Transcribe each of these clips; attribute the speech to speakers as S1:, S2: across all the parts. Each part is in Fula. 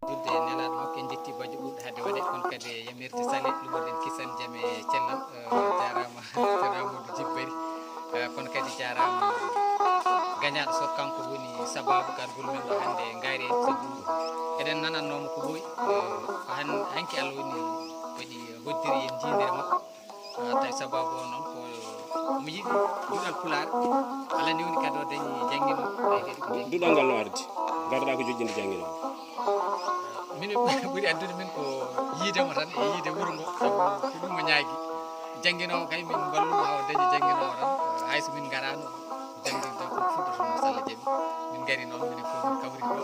S1: judde nelaɗo makko en jetti bajo ɓuuɗo hadde waɗe kono kadi yamirde sale lumorɗen kisan jaam e cellal jarama Amadou Djibbari kono kadi jarama gañaɗo so kanko woni sababu gargol men ɗo hannde gaari en sabu eɗen nanannoma ko ɓooyi ko hanki Allah woni waɗi hoddiri en jindere makko tawi sababu o noon ko omo yiɗi duɗal Pulaar Allah newni kadi o dañi jangguino
S2: duɗal ngal no ardi garɗa ko joƴƴinde jangguino
S1: min ɓuuri addude min ko yiidemo tan e yiide wuuro ngo sabu ko ɗum mo ñaagui jangguinowo kay min ballumo hawo dañi jangguinowo tan hayso min garano jangguide taw ko fuɗɗotono so Allah jaaɓi min gari noon minen fof min kawri ɗo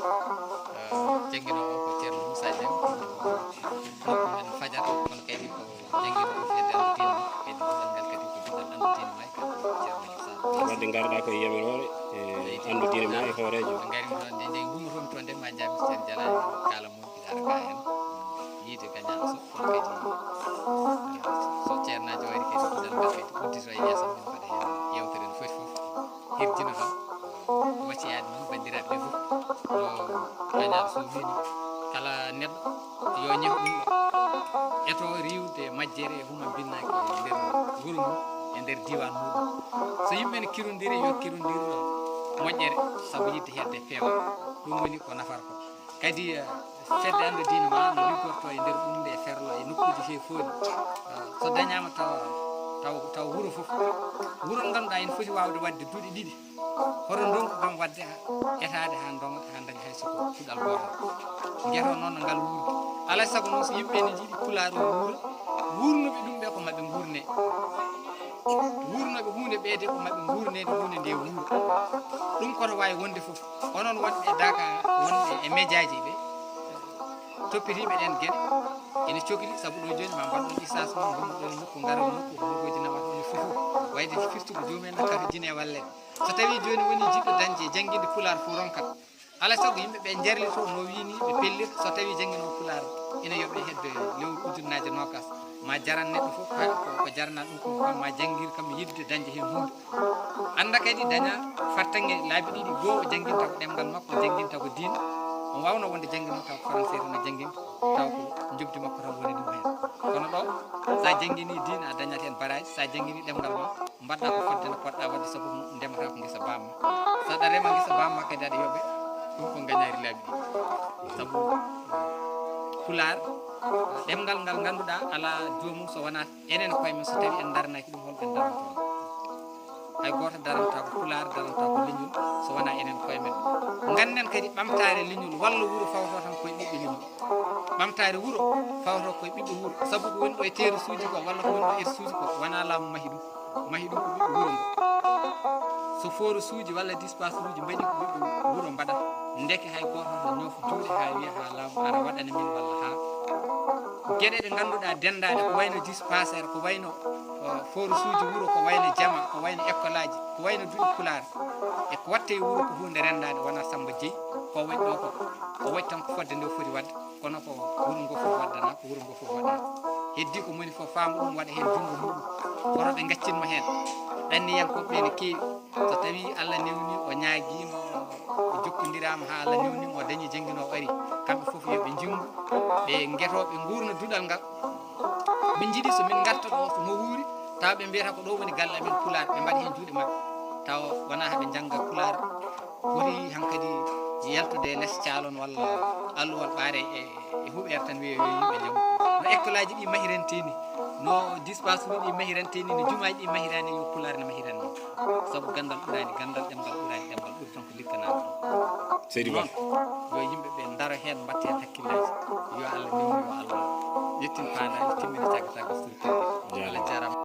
S1: jangguinowo o ko ceerno Moussa Dieng nokku men Fadiar kono kadi ko jangguinowo fedde andu diine kadi duɗal ngal kadi ko duɗal andu diine ma kadi ko ceerno Moussa
S2: wadde garɗa koye yamirore e andu diine ma e hoorejo
S1: gari toon nde gummotomi toon nde ma jaami ceerno Dialani kala mum ara ga hen yiide gañaɗo so kono kadi so ceernajo wari kadi duɗal ngal kadi uddito e yeesam min mbaɗa hen yewtere no foti foof hirdino tan wacciyade noon bandiraɓe ɓe foof no gañaɗo so wini kala neɗɗo yo ñeeho ɗum ɗo eto riwde majjere e huma binnaki e nder wuuro mum e nder diwan muɗum so yimɓe ne kirodiri yo kirodir moƴƴere saabu yidde hedde peewa ɗum woni ko nafata ko kadi fedde ande diine ma no liggorto e nder ɗumde e ferlo e nokkuji he fooni so dañama taw wuuro foof wuuro ngo ganduɗa ene foti wawde wadde duuɗi ɗiɗi hoto ndonku kam wadde etade ha donga ha daña hay soko fuɗal gotal jeeto noon no ngal wuurdi alay saago noon so yimɓe ne jiiɗi Pulaar o wuura wurnoɓe ɗum ɓe ko maɓe gurne wurnoɓe hunde ɓeede ko maɓe gurnede hunde nde wuuro ɗum koto wawi wonde foof onon wonɓe Daka wonɓe e médiaji ɓe toppitiɓe ɗen gueɗe ene cokli saabu ɗo joni ma mbaɗɗon issas mum gommuɗon nokku garal nokku nokkuji nawata ɗum fof wayde firtude jomumen kafijine walle so tawi joni woni jiɗɗo dañde jangguinde Pulaar fo ronkat alay saago yimɓeɓe jerlito no wini ɓe pellita so tawi jangguinowo Pulaar ina yooɓe hedde lewru ujunnaje nogas ma jaran neɗɗo foof ko jarana ɗum ko kam ma jangguir kam yidde dañde hen hunde anda kadi daña fartange laabi ɗiɗi goho o jangguinta ko ɗemgal makko o jangguinta ko diine on wawno wonde jangguino taw ko français tan o jangguinta taw ko jobdi makko tan woni ɗum hen kono ɗo sa jangguini diine a dañat hen baraji sa jangguini ɗemgal ma mbaɗɗa ko fodde no poɗɗa wadde saabu ndemata ko guesa bamma saɗa rema guesa bamma kadi aɗa yooɓe ɗum ko gañari laabi ɗi saabu Pulaar ɗemgal ngal ganduɗa ala jomum so wona enen koye men so tawi en darnaki ɗum holɓe daranta hay goto daranta ko Pulaar daranta ko leñol so wona enen koye men ganden kadi ɓamtare leñol walla wuuro fawto tan koye ɓiɓɓe leñol ɓamtare wuuro fawto koye ɓiɓɓe wuuro saabu ko woni ɗo e teere suuji ko walla ko woni ɗo e suuji ko wona laamu mahi ɗum ko ɓiɓɓe wuuro ngo so foro suuji walla dispace uji mbaɗi ko ɓiɓɓe wuuro mbaɗata ndeke hay goto to ñoofa juuɗe ha wiya ha laamu ara waɗana min walla ha gueɗe ɗe ganduɗa dendaɗe ko wayno dispensaire ko wayno foro suuji wuuro ko wayno jama ko wayno école aji ko wayno duuɗi Pulaar e ko watte e wuuro ko hunde rendade wona Samba Jeeyi ko waɗi ɗo ko waɗi tan ko fodde nde foti wadde kono ko wuuro ngo fof waddana ko wuuro ngo fof waɗana heddi ko moni fof faama ɗum waɗa hen jungo muɗum kono ɓe gaccinmo hen ɗanniyankoɓe ne keewi so tawi Allah newni o ñaaguima o jokkodirama ha Allah newni o dañi jangguinowo ari kamɓe foof yoɓe jimmu ɓe guetoɓe gurna duɗal ngal min jiiɗi somin garta ɗo so mo wuuri taw ɓe mbiyata ko ɗo woni galle amen Pulaar ɓe mbaɗa hen juuɗe mabɓe taw wona haaɓe jangga Pulaar ɓuuri hankkadi yaltude less calon walla alluwal ɓaare e huɓere tan wiye yo yimɓe jaam no école aji ɗi mahiranteni no dispense uji ɗi mahiranteni no jumaji ɗi mahirani yo Pulaar ne mahiran ni saabu gandal ɓurani gandal ɗemgal ɓurani ɗemgal ɓuuri tan ko likkanade
S2: seydi ba
S1: yo yimɓeɓe daaro hen mbatta hen hakkillaji yo Allah newni yo Allah yettin pandaji timmini cagga cagga structure Allah jarama